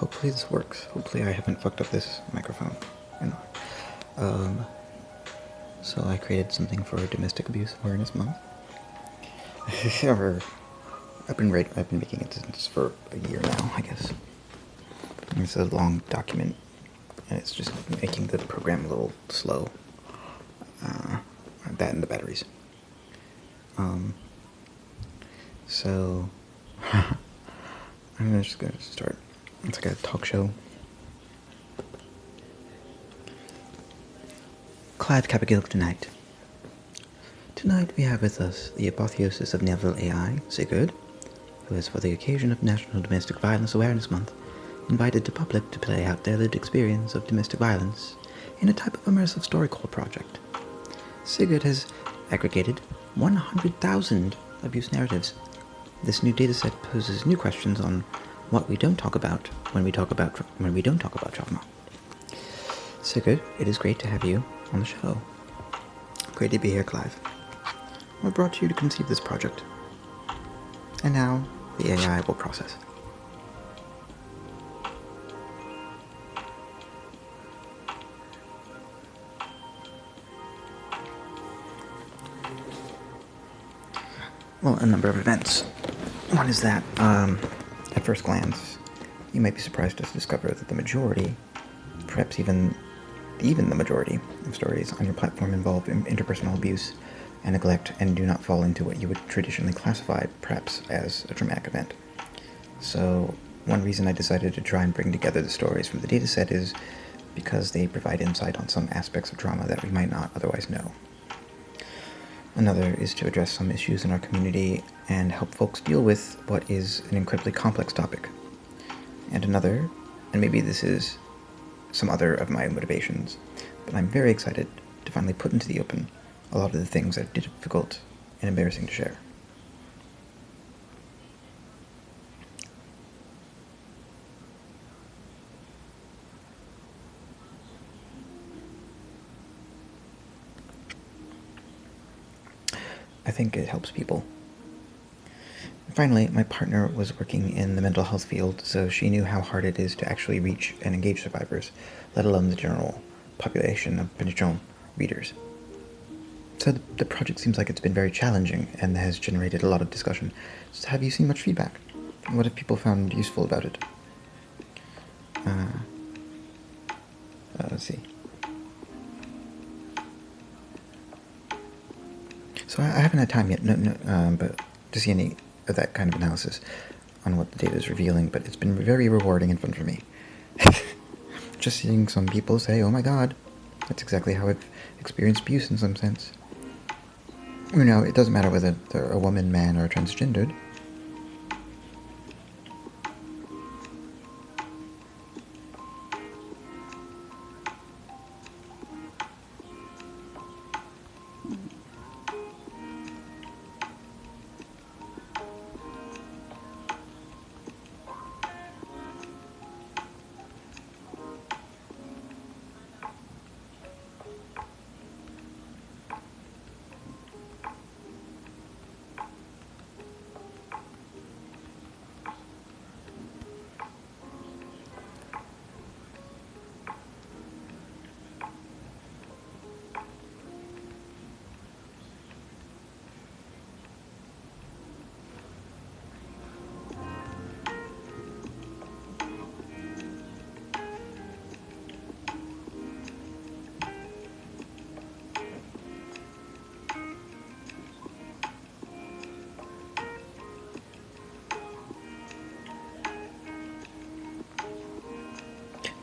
hopefully this works. Hopefully I haven't fucked up this microphone. So I created something for Domestic Abuse Awareness Month. I've been making it since for a year now, I guess. It's a long document, and it's just making the program a little slow. That and the batteries. So I'm just gonna start. It's like a talk show. Clive Capigil tonight. Tonight we have with us the apotheosis of Neville AI, Sigurd, who has, for the occasion of National Domestic Violence Awareness Month, invited the public to play out their lived experience of domestic violence in a type of immersive StoryCorps project. Sigurd has aggregated 100,000 abuse narratives. This new dataset poses new questions on what we don't talk about when we don't talk about trauma. Sigurd, it is great to have you on the show. Great to be here, Clive. What brought you to conceive this project? And now, the AI will process. Well, a number of events. One is that, at first glance, you might be surprised to discover that the majority, perhaps even the majority of stories on your platform involve interpersonal abuse and neglect and do not fall into what you would traditionally classify, perhaps, as a traumatic event. So, one reason I decided to try and bring together the stories from the dataset is because they provide insight on some aspects of trauma that we might not otherwise know. Another is to address some issues in our community and help folks deal with what is an incredibly complex topic. And another, and maybe this is some other of my motivations, but I'm very excited to finally put into the open a lot of the things that are difficult and embarrassing to share. I think it helps people. Finally, my partner was working in the mental health field, so she knew how hard it is to actually reach and engage survivors, let alone the general population of Penetron readers. So the project seems like it's been very challenging and has generated a lot of discussion. So have you seen much feedback? What have people found useful about it? Let's see. So I haven't had time yet, but to see any of that kind of analysis on what the data is revealing, but it's been very rewarding and fun for me. Just seeing some people say, oh my god, that's exactly how I've experienced abuse in some sense. You know, it doesn't matter whether they're a woman, man, or transgendered.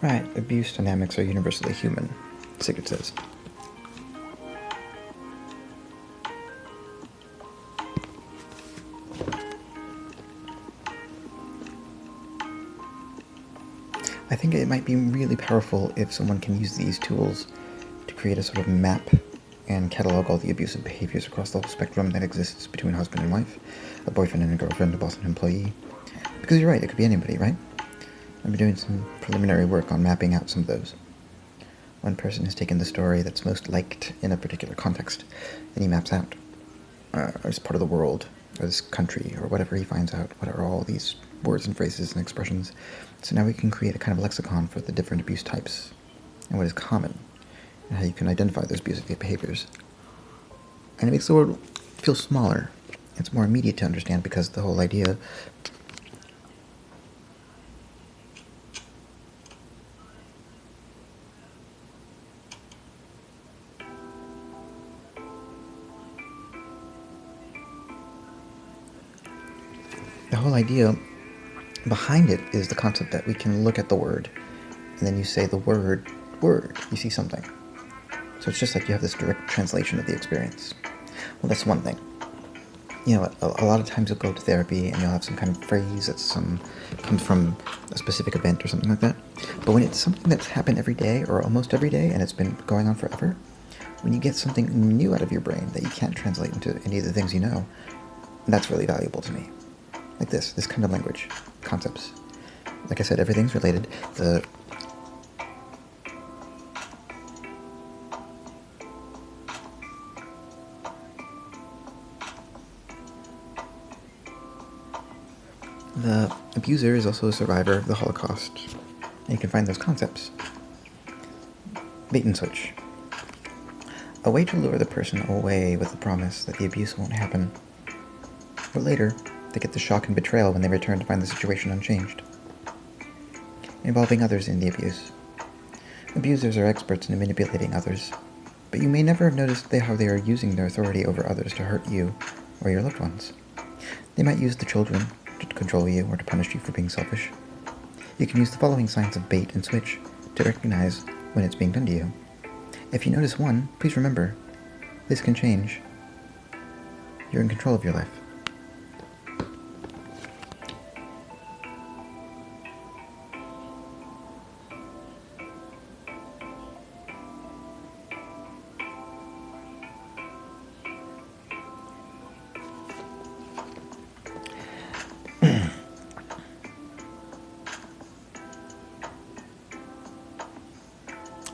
Right, abuse dynamics are universally human, Sigurd says. I think it might be really powerful if someone can use these tools to create a sort of map and catalog all the abusive behaviors across the whole spectrum that exists between husband and wife, a boyfriend and a girlfriend, a boss and employee. Because you're right, it could be anybody, right? I've been doing some preliminary work on mapping out some of those. One person has taken the story that's most liked in a particular context, and he maps out, as part of the world, or this country, or whatever he finds out, what are all these words and phrases and expressions. So now we can create a kind of lexicon for the different abuse types and what is common, and how you can identify those abusive behaviors. And it makes the world feel smaller. It's more immediate to understand because the whole idea behind it is the concept that we can look at the word, and then you say the word, you see something. So it's just like you have this direct translation of the experience. Well, that's one thing. You know, a lot of times you'll go to therapy and you'll have some kind of phrase that comes from a specific event or something like that. But when it's something that's happened every day or almost every day and it's been going on forever, when you get something new out of your brain that you can't translate into any of the things you know, that's really valuable to me. Like this kind of language, concepts. Like I said, everything's related. The abuser is also a survivor of the Holocaust, and you can find those concepts. Bait and switch. A way to lure the person away with the promise that the abuse won't happen. Or later, they get the shock and betrayal when they return to find the situation unchanged. Involving others in the abuse. Abusers are experts in manipulating others, but you may never have noticed how they are using their authority over others to hurt you or your loved ones. They might use the children to control you or to punish you for being selfish. You can use the following signs of bait and switch to recognize when it's being done to you. If you notice one, please remember, this can change. You're in control of your life.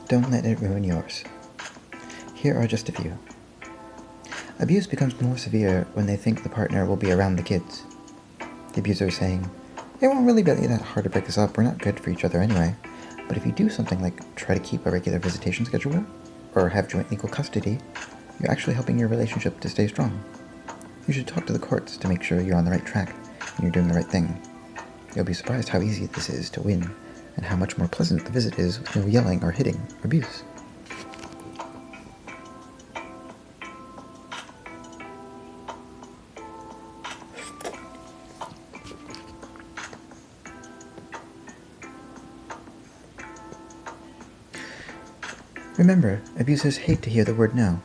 Don't let it ruin yours. Here are just a few. Abuse becomes more severe when they think the partner will be around the kids. The abuser is saying, "It won't really be that hard to break this up, we're not good for each other anyway." But if you do something like try to keep a regular visitation schedule, or have joint legal custody, you're actually helping your relationship to stay strong. You should talk to the courts to make sure you're on the right track and you're doing the right thing. You'll be surprised how easy this is to win, and how much more pleasant the visit is with no yelling or hitting or abuse. Remember, abusers hate to hear the word no.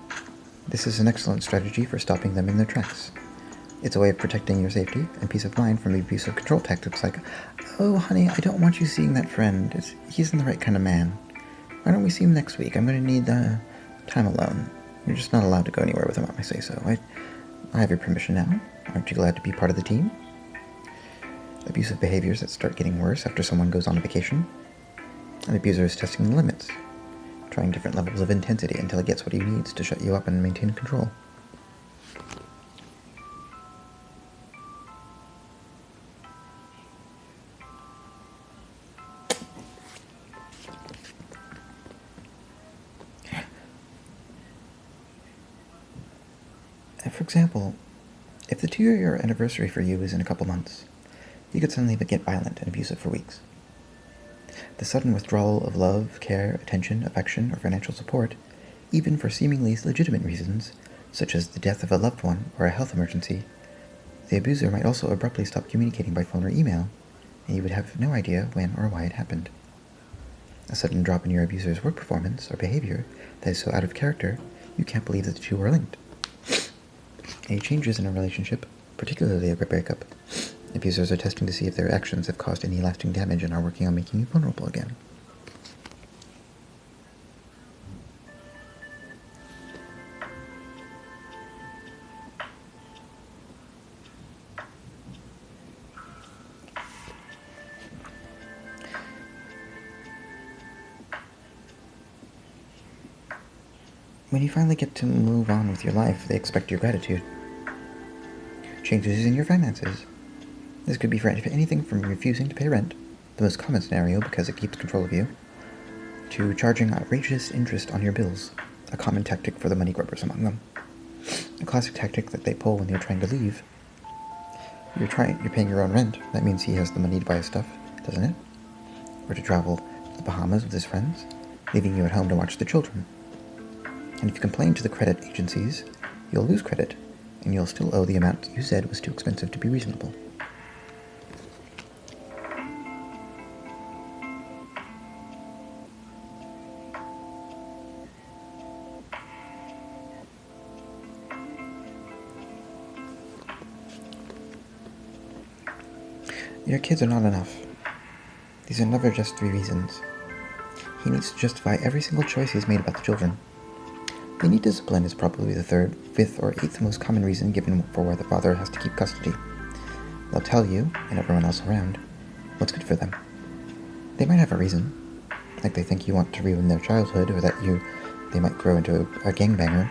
This is an excellent strategy for stopping them in their tracks. It's a way of protecting your safety and peace of mind from abusive control tactics like, "Oh, honey, I don't want you seeing that friend. He's the right kind of man. Why don't we see him next week? I'm going to need time alone. You're just not allowed to go anywhere without my say-so. I have your permission now. Aren't you glad to be part of the team?" Abusive behaviors that start getting worse after someone goes on a vacation. An abuser is testing the limits, trying different levels of intensity until he gets what he needs to shut you up and maintain control. For example, if the 2-year anniversary for you is in a couple months, you could suddenly get violent and abusive for weeks. The sudden withdrawal of love, care, attention, affection, or financial support, even for seemingly legitimate reasons, such as the death of a loved one or a health emergency, the abuser might also abruptly stop communicating by phone or email, and you would have no idea when or why it happened. A sudden drop in your abuser's work performance or behavior that is so out of character, you can't believe that the two are linked. Any changes in a relationship, particularly a breakup, abusers are testing to see if their actions have caused any lasting damage and are working on making you vulnerable again. When you finally get to move on with your life, they expect your gratitude. Changes in your finances. This could be for anything from refusing to pay rent, the most common scenario because it keeps control of you, to charging outrageous interest on your bills, a common tactic for the money grubbers among them. A classic tactic that they pull when you're trying to leave. You're paying your own rent. That means he has the money to buy his stuff, doesn't it? Or to travel to the Bahamas with his friends, leaving you at home to watch the children. And if you complain to the credit agencies, you'll lose credit, and you'll still owe the amount you said was too expensive to be reasonable. Your kids are not enough. These are never just 3 reasons. He needs to justify every single choice he's made about the children. They need discipline is probably the 3rd, 5th, or 8th most common reason given for why the father has to keep custody. They'll tell you, and everyone else around, what's good for them. They might have a reason, like they think you want to ruin their childhood, or that they might grow into a gangbanger,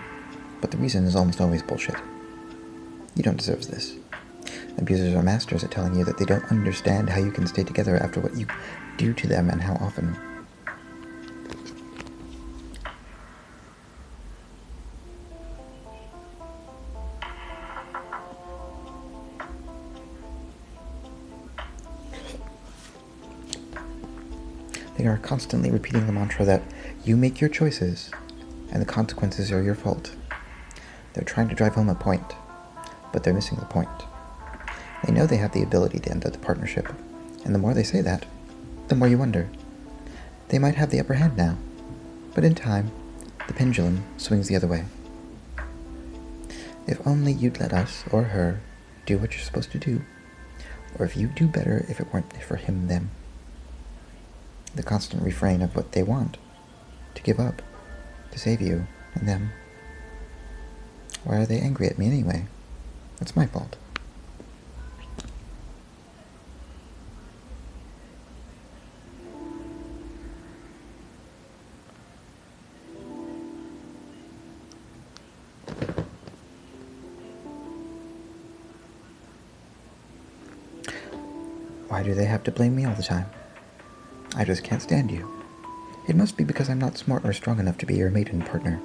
but the reason is almost always bullshit. You don't deserve this. Abusers are masters at telling you that they don't understand how you can stay together after what you do to them and how often. They are constantly repeating the mantra that you make your choices and the consequences are your fault. They're trying to drive home a point, but they're missing the point. They know they have the ability to end the partnership, and the more they say that, the more you wonder. They might have the upper hand now, but in time, the pendulum swings the other way. If only you'd let us, or her, do what you're supposed to do, or if you'd do better if it weren't for him, them. The constant refrain of what they want, to give up, to save you, and them. Why are they angry at me anyway? It's my fault. Why do they have to blame me all the time? I just can't stand you. It must be because I'm not smart or strong enough to be your maiden partner.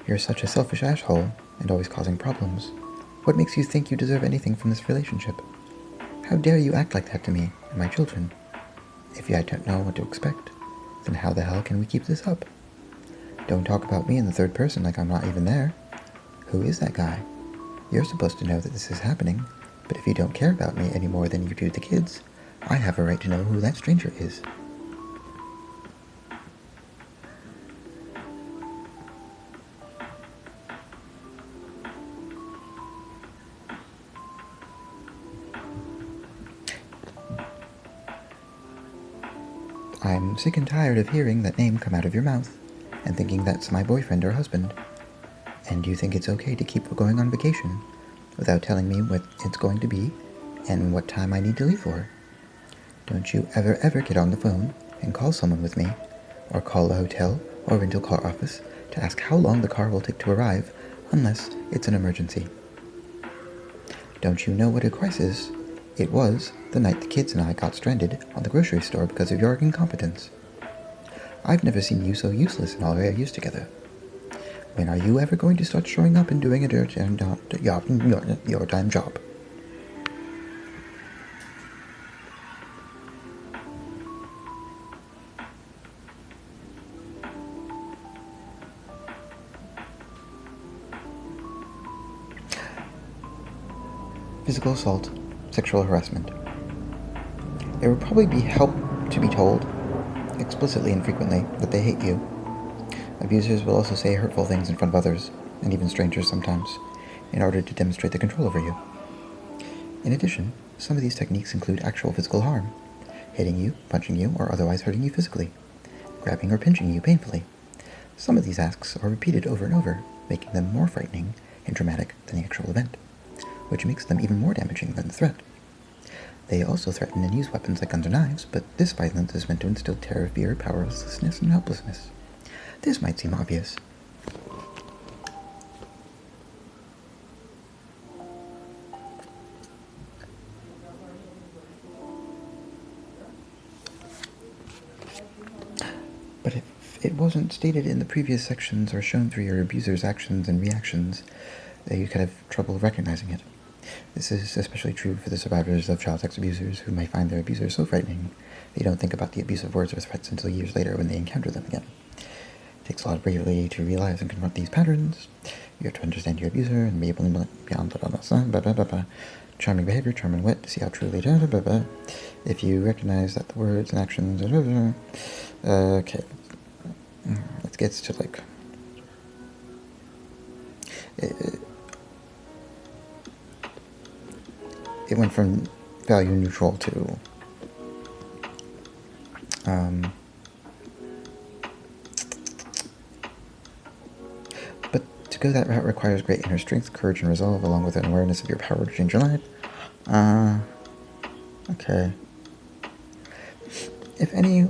You're such a selfish asshole, and always causing problems. What makes you think you deserve anything from this relationship? How dare you act like that to me and my children? If I don't know what to expect, then how the hell can we keep this up? Don't talk about me in the 3rd person like I'm not even there. Who is that guy? You're supposed to know that this is happening, but if you don't care about me any more than you do the kids, I have a right to know who that stranger is. I'm sick and tired of hearing that name come out of your mouth and thinking that's my boyfriend or husband. And you think it's okay to keep going on vacation without telling me what it's going to be and what time I need to leave for. Don't you ever get on the phone and call someone with me, or call a hotel or rental car office to ask how long the car will take to arrive unless it's an emergency. Don't you know what a crisis it was the night the kids and I got stranded on the grocery store because of your incompetence? I've never seen you so useless in all our years together. When are you ever going to start showing up and doing your damn job? Physical assault, sexual harassment. It would probably be help to be told, explicitly and frequently, that they hate you. Abusers will also say hurtful things in front of others, and even strangers sometimes, in order to demonstrate the control over you. In addition, some of these techniques include actual physical harm, hitting you, punching you, or otherwise hurting you physically, grabbing or pinching you painfully. Some of these acts are repeated over and over, making them more frightening and dramatic than the actual event, which makes them even more damaging than the threat. They also threaten and use weapons like guns or knives, but this violence is meant to instill terror, fear, powerlessness, and helplessness. This might seem obvious. it wasn't stated in the previous sections or shown through your abuser's actions and reactions, you could have trouble recognizing it. This is especially true for the survivors of child sex abusers who may find their abusers so frightening they don't think about the abusive words or threats until years later when they encounter them again. It takes a lot of bravery to realize and confront these patterns. You have to understand your abuser and be able to look beyond charming behavior, charming wit, to see how truly if you recognize that the words and actions okay. Let's get to like it went from value neutral to but to go that route requires great inner strength, courage, and resolve, along with an awareness of your power to change your life. Okay. If any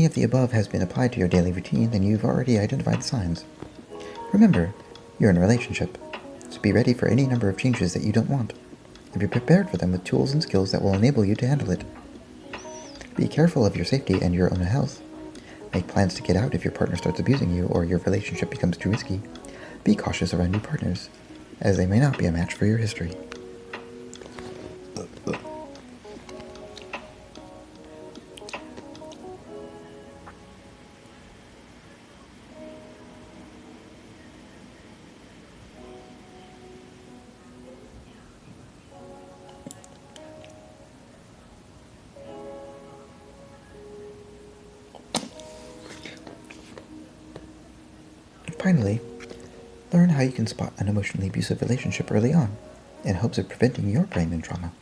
of the above has been applied to your daily routine, then you've already identified the signs. Remember, you're in a relationship, so be ready for any number of changes that you don't want, and be prepared for them with tools and skills that will enable you to handle it. Be careful of your safety and your own health. Make plans to get out if your partner starts abusing you or your relationship becomes too risky. Be cautious around new partners, as they may not be a match for your history. Finally, learn how you can spot an emotionally abusive relationship early on, in hopes of preventing your brain and trauma.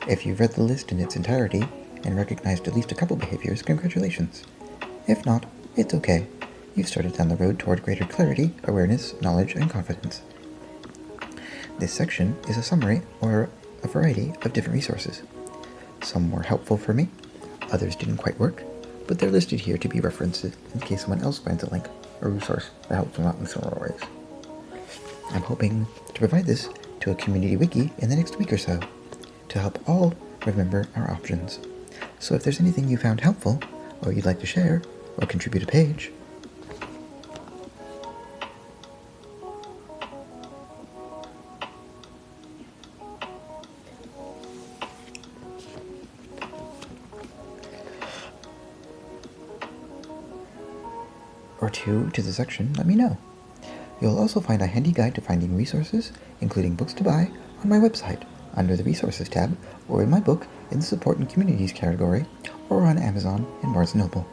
If you've read the list in its entirety and recognized at least a couple behaviors, congratulations. If not, it's okay. You've started down the road toward greater clarity, awareness, knowledge, and confidence. This section is a summary or a variety of different resources. Some were helpful for me, others didn't quite work, but they're listed here to be referenced in case someone else finds a link or resource that helps them out in similar ways. I'm hoping to provide this to a community wiki in the next week or so to help all remember our options. So if there's anything you found helpful, or you'd like to share, or contribute a page, or two to the section, let me know. You'll also find a handy guide to finding resources, including books to buy, on my website, under the Resources tab, or in my book in the Support and Communities category, or on Amazon and Barnes & Noble.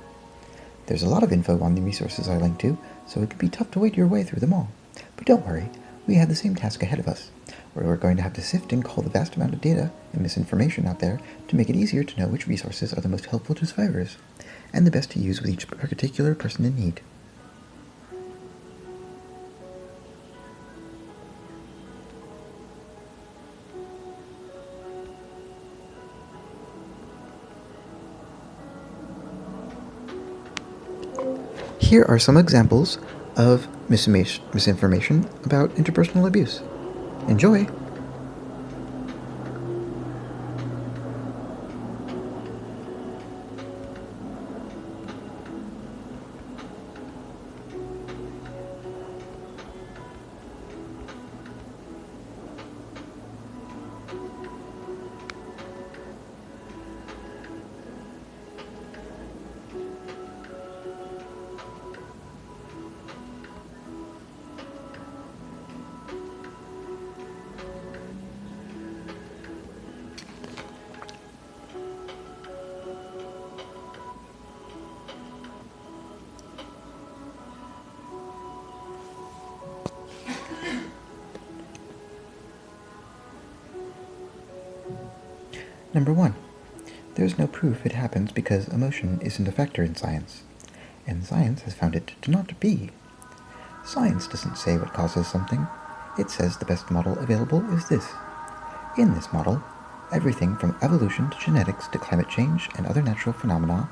There's a lot of info on the resources I link to, so it could be tough to wade your way through them all. But don't worry, we have the same task ahead of us, where we're going to have to sift and cull the vast amount of data and misinformation out there to make it easier to know which resources are the most helpful to survivors, and the best to use with each particular person in need. Here are some examples of misinformation about interpersonal abuse. Enjoy! Number 1. There's no proof it happens because emotion isn't a factor in science, and science has found it to not be. Science doesn't say what causes something, it says the best model available is this. In this model, everything from evolution to genetics to climate change and other natural phenomena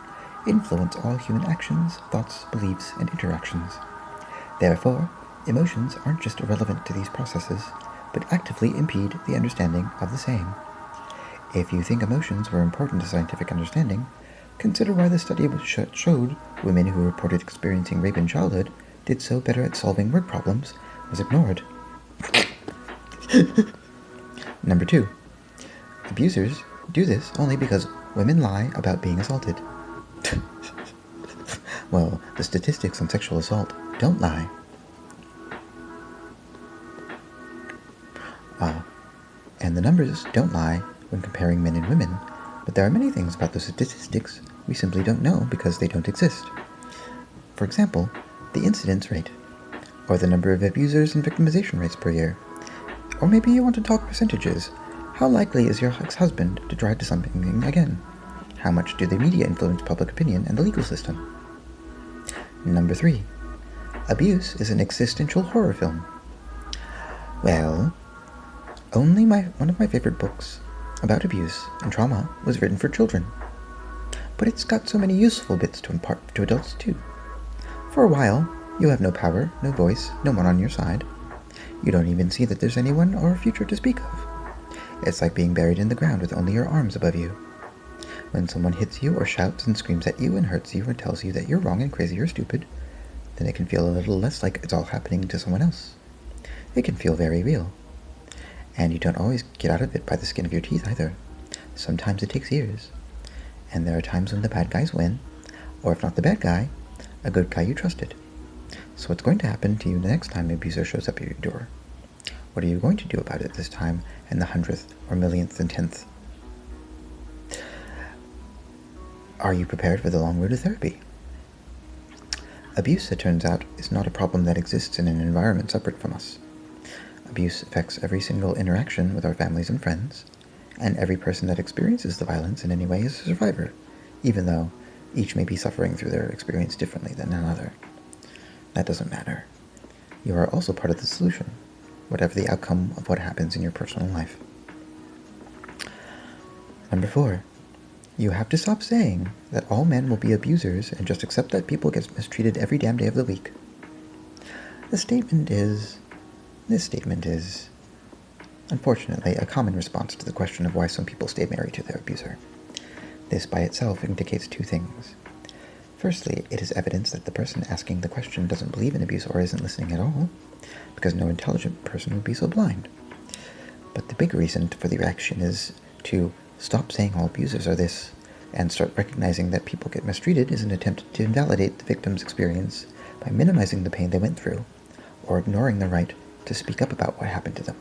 influence all human actions, thoughts, beliefs, and interactions. Therefore, emotions aren't just irrelevant to these processes, but actively impede the understanding of the same. If you think emotions were important to scientific understanding, Consider why the study showed women who reported experiencing rape in childhood did so better at solving word problems was ignored. Number 2. Abusers do this only because women lie about being assaulted. Well, the statistics on sexual assault don't lie. And the numbers don't lie when comparing men and women, but there are many things about those statistics we simply don't know because they don't exist. For example, the incidence rate, or the number of abusers and victimization rates per year. Or maybe you want to talk percentages. How likely is your ex-husband to try to something again? How much do the media influence public opinion and the legal system? Number 3. Abuse is an existential horror film. Well, one of my favorite books about abuse and trauma was written for children. But it's got so many useful bits to impart to adults too. For a while, you have no power, no voice, no one on your side. You don't even see that there's anyone or a future to speak of. It's like being buried in the ground with only your arms above you. When someone hits you or shouts and screams at you and hurts you and tells you that you're wrong and crazy or stupid, then it can feel a little less like it's all happening to someone else. It can feel very real. And you don't always get out of it by the skin of your teeth either. Sometimes it takes years. And there are times when the bad guys win, or if not the bad guy, a good guy you trusted. So what's going to happen to you the next time an abuser shows up at your door? What are you going to do about it this time and the 100th or millionth and 10th? Are you prepared for the long road to therapy? Abuse, it turns out, is not a problem that exists in an environment separate from us. Abuse affects every single interaction with our families and friends, and every person that experiences the violence in any way is a survivor, even though each may be suffering through their experience differently than another. That doesn't matter. You are also part of the solution, whatever the outcome of what happens in your personal life. Number 4. You have to stop saying that all men will be abusers and just accept that people get mistreated every damn day of the week. This statement is, unfortunately, a common response to the question of why some people stay married to their abuser. This by itself indicates 2 things. Firstly, it is evidence that the person asking the question doesn't believe in abuse or isn't listening at all, because no intelligent person would be so blind. But the big reason for the reaction is to stop saying all abusers are this, and start recognizing that people get mistreated is an attempt to invalidate the victim's experience by minimizing the pain they went through, or ignoring the right to speak up about what happened to them,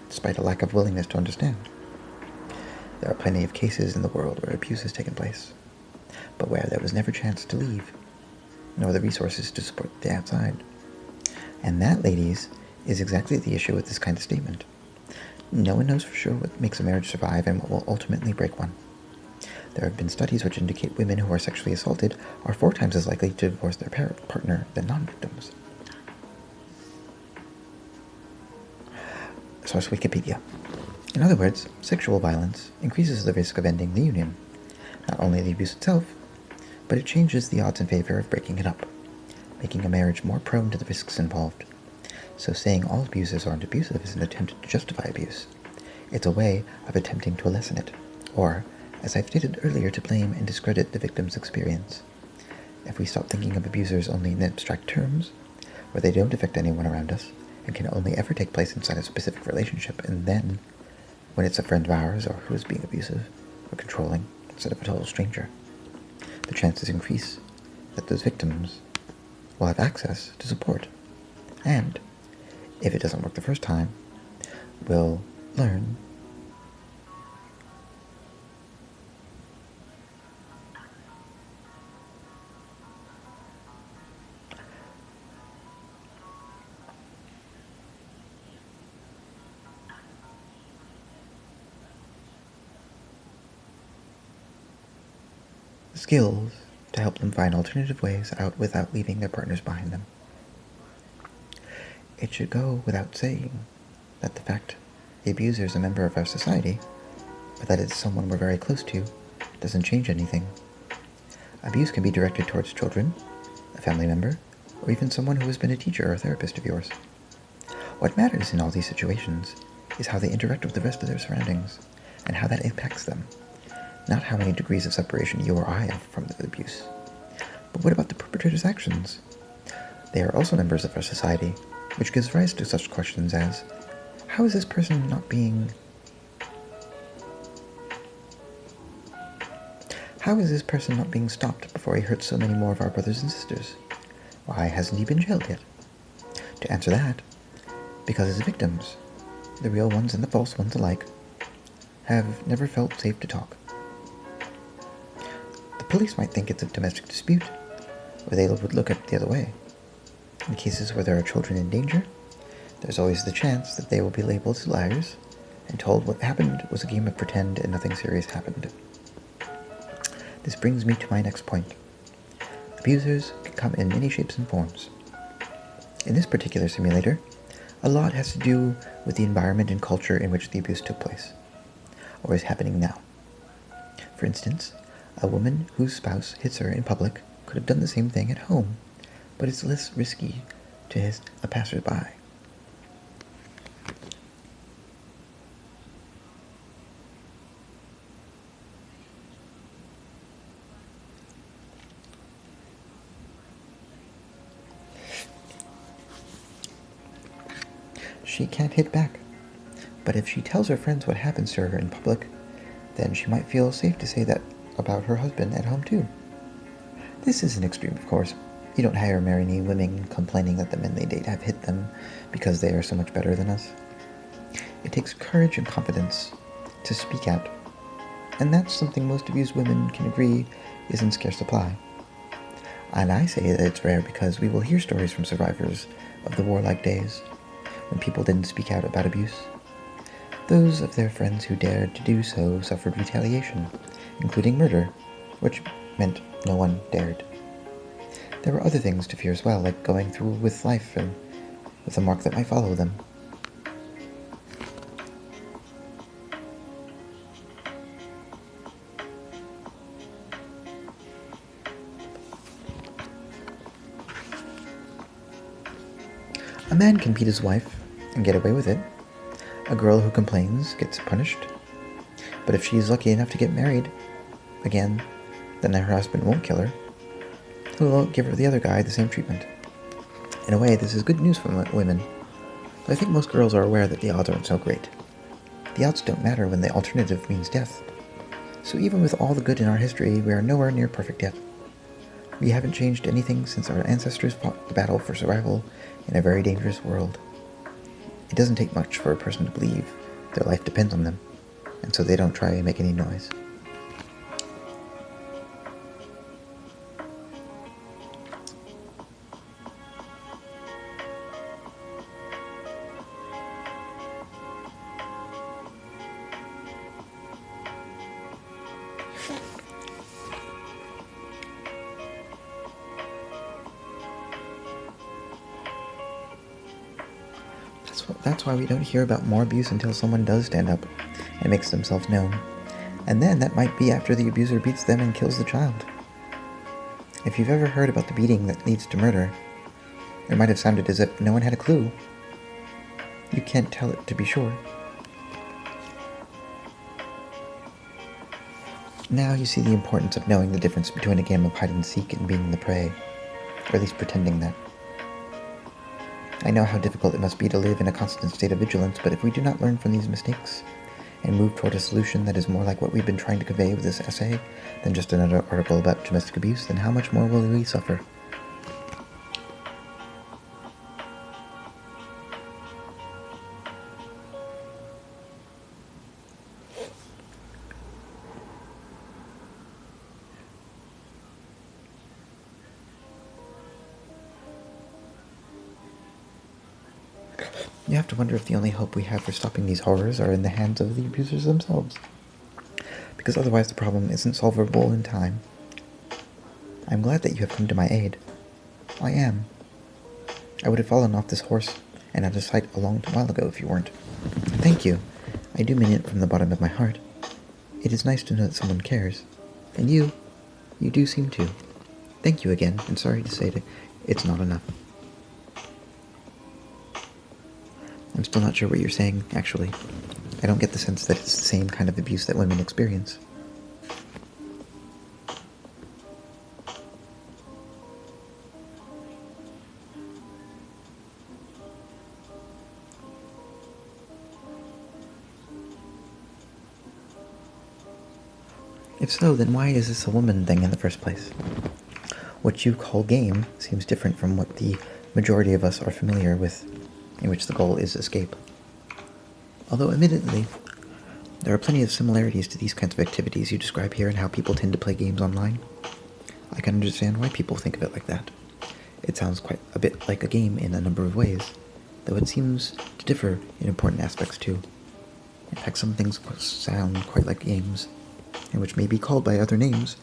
despite a lack of willingness to understand. There are plenty of cases in the world where abuse has taken place, but where there was never a chance to leave, nor the resources to support the outside. And that, ladies, is exactly the issue with this kind of statement. No one knows for sure what makes a marriage survive and what will ultimately break one. There have been studies which indicate women who are sexually assaulted are 4 times as likely to divorce their partner than non-victims. Source Wikipedia. In other words, sexual violence increases the risk of ending the union. Not only the abuse itself, but it changes the odds in favor of breaking it up, making a marriage more prone to the risks involved. So saying all abusers aren't abusive is an attempt to justify abuse. It's a way of attempting to lessen it, or, as I've stated earlier, to blame and discredit the victim's experience. If we stop thinking of abusers only in abstract terms, where they don't affect anyone around us, and can only ever take place inside a specific relationship, and then, when it's a friend of ours or who is being abusive or controlling instead of a total stranger, the chances increase that those victims will have access to support, and, if it doesn't work the first time, will learn skills to help them find alternative ways out without leaving their partners behind them. It should go without saying that the fact the abuser is a member of our society, or that it's someone we're very close to, doesn't change anything. Abuse can be directed towards children, a family member, or even someone who has been a teacher or a therapist of yours. What matters in all these situations is how they interact with the rest of their surroundings, and how that impacts them. not how many degrees of separation you or I have from the abuse. But what about the perpetrator's actions? They are also members of our society, which gives rise to such questions as, how is this person not being stopped before he hurts so many more of our brothers and sisters? Why hasn't he been jailed yet? To answer that, because his victims, the real ones and the false ones alike, have never felt safe to talk. The police might think it's a domestic dispute, or they would look at it the other way. In cases where there are children in danger, there's always the chance that they will be labeled as liars and told what happened was a game of pretend and nothing serious happened. This brings me to my next point. Abusers can come in many shapes and forms. In this particular simulator, a lot has to do with the environment and culture in which the abuse took place, or is happening now. For instance, a woman whose spouse hits her in public could have done the same thing at home, but it's less risky to hit a passerby. She can't hit back, but if she tells her friends what happens to her in public, then she might feel safe to say that about her husband at home too. This is an extreme, of course. You don't hire many women complaining that the men they date have hit them because they are so much better than us. It takes courage and confidence to speak out, and that's something most abused women can agree is in scarce supply. And I say that it's rare because we will hear stories from survivors of the warlike days when people didn't speak out about abuse. Those of their friends who dared to do so suffered retaliation, including murder, which meant no one dared. There were other things to fear as well, like going through with life and with a mark that might follow them. A man can beat his wife and get away with it. A girl who complains gets punished. But if she is lucky enough to get married again, then her husband won't kill her. He will give her the other guy the same treatment. In a way, this is good news for women, but I think most girls are aware that the odds aren't so great. The odds don't matter when the alternative means death. So even with all the good in our history, we are nowhere near perfect yet. We haven't changed anything since our ancestors fought the battle for survival in a very dangerous world. It doesn't take much for a person to believe their life depends on them, and so they don't try to make any noise. That's why we don't hear about more abuse until someone does stand up and makes themselves known. And then that might be after the abuser beats them and kills the child. If you've ever heard about the beating that leads to murder, it might have sounded as if no one had a clue. You can't tell it to be sure. Now you see the importance of knowing the difference between a game of hide and seek and being the prey, or at least pretending that. I know how difficult it must be to live in a constant state of vigilance, but if we do not learn from these mistakes and move toward a solution that is more like what we've been trying to convey with this essay than just another article about domestic abuse, then how much more will we suffer? You have to wonder if the only hope we have for stopping these horrors are in the hands of the abusers themselves. Because otherwise the problem isn't solvable in time. I'm glad that you have come to my aid. I am. I would have fallen off this horse and out of sight a long while ago if you weren't. Thank you. I do mean it from the bottom of my heart. It is nice to know that someone cares. And you do seem to. Thank you again, and sorry to say that it's not enough. I'm still not sure what you're saying, actually. I don't get the sense that it's the same kind of abuse that women experience. If so, then why is this a woman thing in the first place? What you call game seems different from what the majority of us are familiar with, in which the goal is escape. Although, admittedly, there are plenty of similarities to these kinds of activities you describe here and how people tend to play games online. I can understand why people think of it like that. It sounds quite a bit like a game in a number of ways, though it seems to differ in important aspects too. In fact, some things sound quite like games, and which may be called by other names,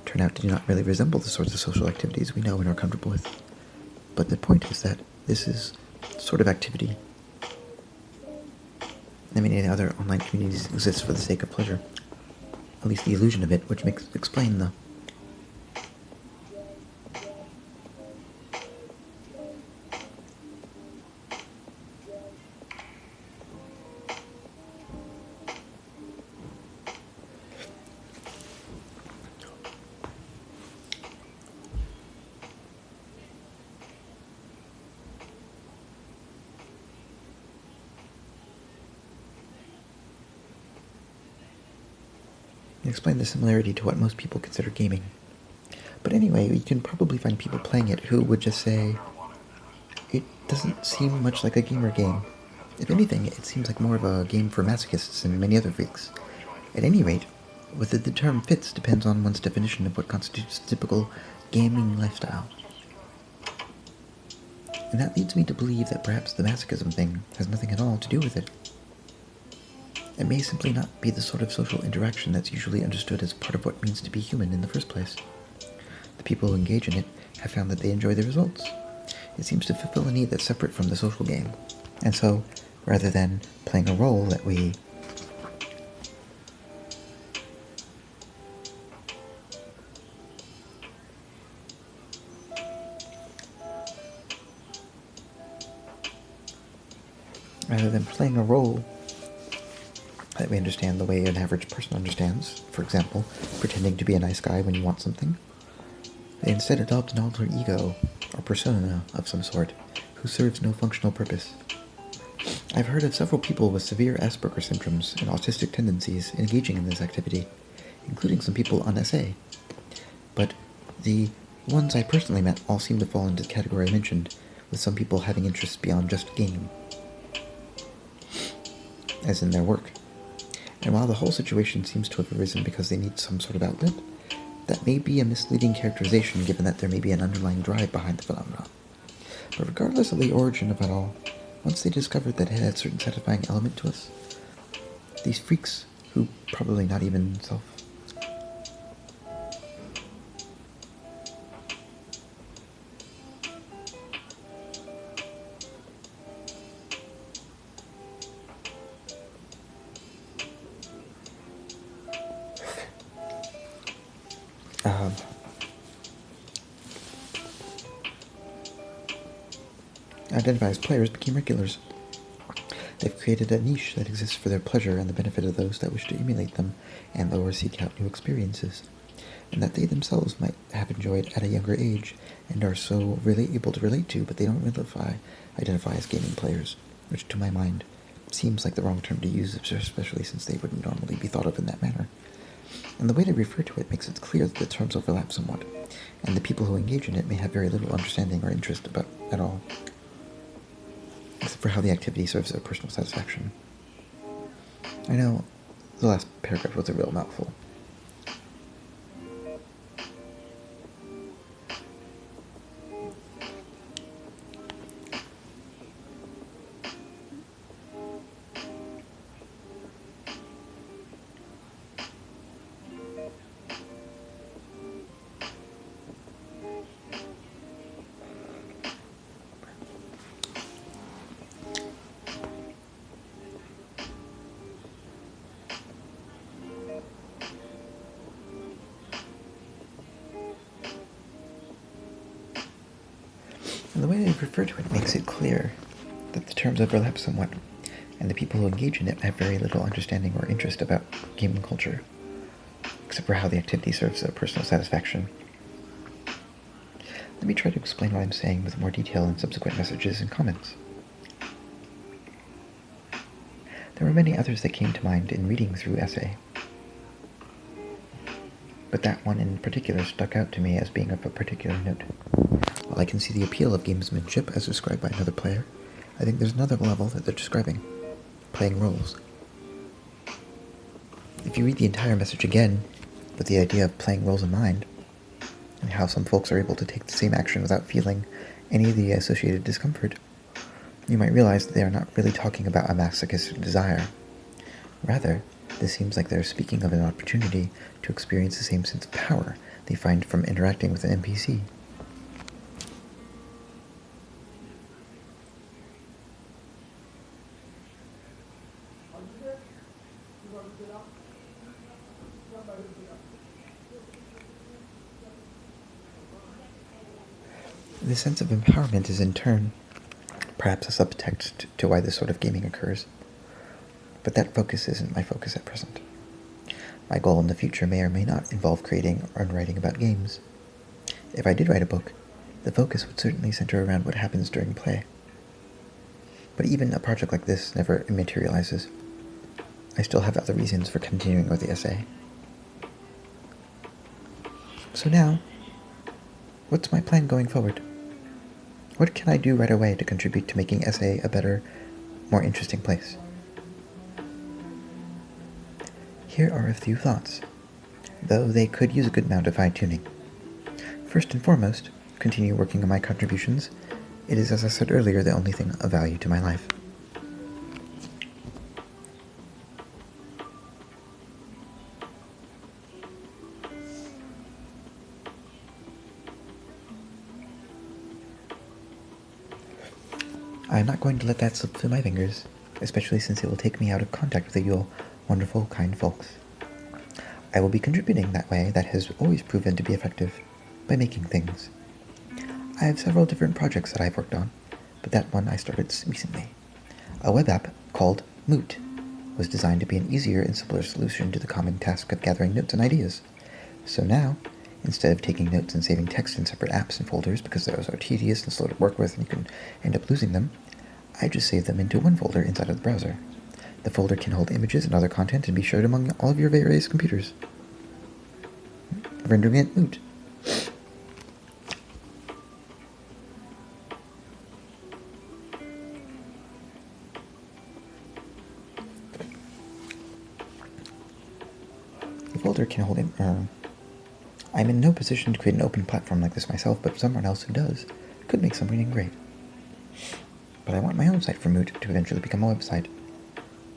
turn out to do not really resemble the sorts of social activities we know and are comfortable with. But the point is that this is sort of activity. I mean, any other online communities exist for the sake of pleasure. At least the illusion of it, which makes explain the explain the similarity to what most people consider gaming. But anyway, you can probably find people playing it who would just say, it doesn't seem much like a gamer game. If anything, it seems like more of a game for masochists and many other freaks. At any rate, whether the term fits depends on one's definition of what constitutes a typical gaming lifestyle. And that leads me to believe that perhaps the masochism thing has nothing at all to do with it. It may simply not be the sort of social interaction that's usually understood as part of what it means to be human in the first place. The people who engage in it have found that they enjoy the results. It seems to fulfill a need that's separate from the social game. And so, rather than playing a role that we understand the way an average person understands, for example, pretending to be a nice guy when you want something, they instead adopt an alter ego, or persona of some sort, who serves no functional purpose. I've heard of several people with severe Asperger syndromes and autistic tendencies engaging in this activity, including some people on SA. But the ones I personally met all seem to fall into the category I mentioned, with some people having interests beyond just game, as in their work. And while the whole situation seems to have arisen because they need some sort of outlet, that may be a misleading characterization given that there may be an underlying drive behind the phenomenon. But regardless of the origin of it all, once they discovered that it had a certain satisfying element to us, these freaks, who probably not even self identify as players became regulars. They've created a niche that exists for their pleasure and the benefit of those that wish to emulate them and or seek out new experiences, and that they themselves might have enjoyed at a younger age and are so really able to relate to, but they don't identify as gaming players, which to my mind seems like the wrong term to use, especially since they wouldn't normally be thought of in that manner. And the way they refer to it makes it clear that the terms overlap somewhat, and the people who engage in it may have very little understanding or interest about at all, except for how the activity serves their personal satisfaction. I know the last paragraph was a real mouthful. And the way they refer to it makes it clear that the terms overlap somewhat, and the people who engage in it have very little understanding or interest about gaming culture, except for how the activity serves their personal satisfaction. Let me try to explain what I'm saying with more detail in subsequent messages and comments. There were many others that came to mind in reading through Essay. but that one in particular stuck out to me as being of a particular note. While I can see the appeal of gamesmanship as described by another player, I think there's another level that they're describing: playing roles. If you read the entire message again, with the idea of playing roles in mind, and how some folks are able to take the same action without feeling any of the associated discomfort, you might realize that they are not really talking about a masochistic desire. Rather, this seems like they're speaking of an opportunity to experience the same sense of power they find from interacting with an NPC. The sense of empowerment is in turn perhaps a subtext to why this sort of gaming occurs. But that focus isn't my focus at present. My goal in the future may or may not involve creating or writing about games. If I did write a book, the focus would certainly center around what happens during play. But even a project like this never materializes. I still have other reasons for continuing with the essay. So now, what's my plan going forward? What can I do right away to contribute to making SA a better, more interesting place? Here are a few thoughts, though they could use a good amount of fine-tuning. First and foremost, continue working on my contributions. It is, as I said earlier, the only thing of value to my life. I am not going to let that slip through my fingers, especially since it will take me out of contact with you all wonderful, kind folks. I will be contributing that way that has always proven to be effective, by making things. I have several different projects that I've worked on, but that one I started recently. A web app called Moot was designed to be an easier and simpler solution to the common task of gathering notes and ideas. So now, instead of taking notes and saving text in separate apps and folders because those are tedious and slow to work with and you can end up losing them, I just save them into one folder inside of the browser. The folder can hold images and other content and be shared among all of your various computers. Rendering it Moot. The folder can hold I'm in no position to create an open platform like this myself, but someone else who does could make something great. But I want my own site for Moot to eventually become a website.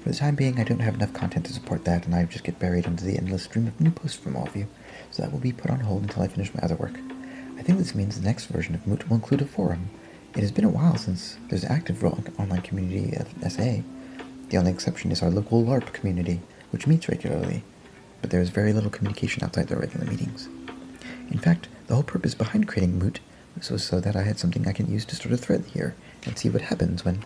For the time being, I don't have enough content to support that, and I just get buried under the endless stream of new posts from all of you, so that will be put on hold until I finish my other work. I think this means the next version of Moot will include a forum. It has been a while since there's an active online community of SA. The only exception is our local LARP community, which meets regularly, but there is very little communication outside their regular meetings. In fact, the whole purpose behind creating Moot was so that I had something I can use to start a thread here and see what happens when...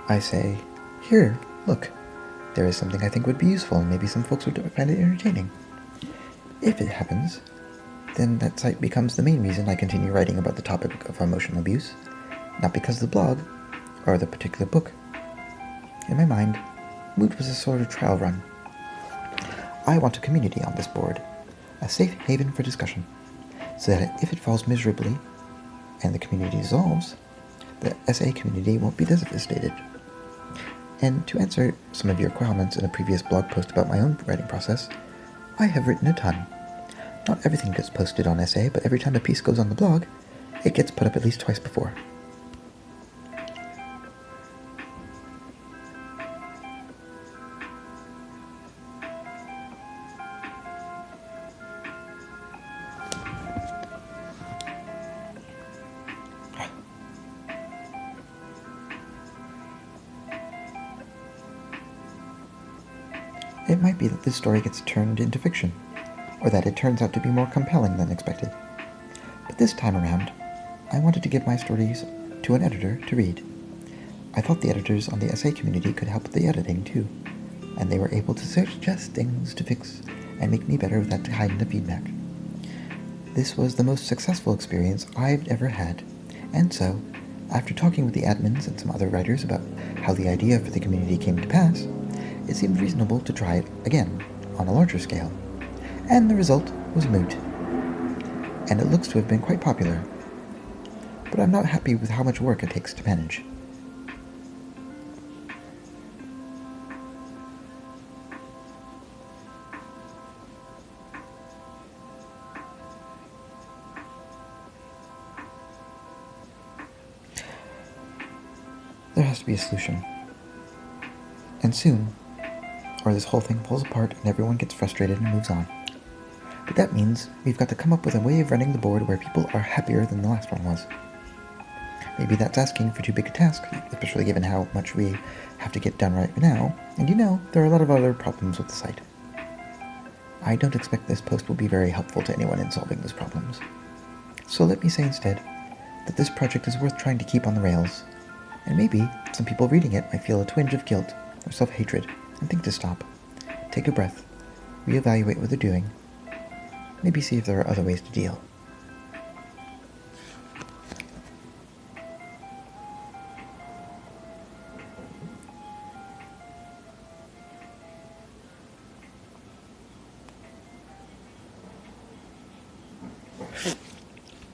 I say, here, look, there is something I think would be useful and maybe some folks would find it entertaining. If it happens, then that site becomes the main reason I continue writing about the topic of emotional abuse, not because of the blog or the particular book. In my mind, Moot was a sort of trial run. I want a community on this board, a safe haven for discussion, so that if it falls miserably and the community dissolves, the SA community won't be devastated. And to answer some of your comments in a previous blog post about my own writing process, I have written a ton. Not everything gets posted on SA, but every time a piece goes on the blog, it gets put up at least twice before. It might be that this story gets turned into fiction, or that it turns out to be more compelling than expected. But this time around, I wanted to give my stories to an editor to read. I thought the editors on the SA community could help with the editing too, and they were able to suggest things to fix and make me better with that kind of feedback. This was the most successful experience I've ever had, and so, after talking with the admins and some other writers about how the idea for the community came to pass, it seemed reasonable to try it again, on a larger scale. And the result was Moot. And it looks to have been quite popular. But I'm not happy with how much work it takes to manage. There has to be a solution. And soon, or this whole thing falls apart and everyone gets frustrated and moves on. But that means we've got to come up with a way of running the board where people are happier than the last one was. Maybe that's asking for too big a task, especially given how much we have to get done right now, and there are a lot of other problems with the site. I don't expect this post will be very helpful to anyone in solving those problems. So let me say instead that this project is worth trying to keep on the rails, and maybe some people reading it might feel a twinge of guilt or self-hatred and think to stop, take a breath, reevaluate what they're doing, maybe see if there are other ways to deal.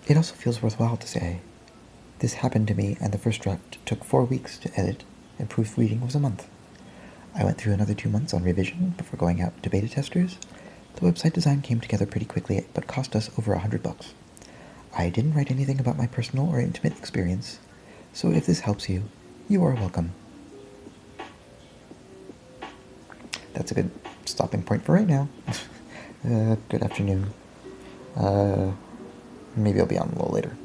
It also feels worthwhile to say, this happened to me and the first draft took 4 weeks to edit and proofreading was a month. I went through another 2 months on revision before going out to beta testers. The website design came together pretty quickly but cost us over $100. I didn't write anything about my personal or intimate experience, so if this helps you, you are welcome. That's a good stopping point for right now. Good afternoon. Maybe I'll be on a little later.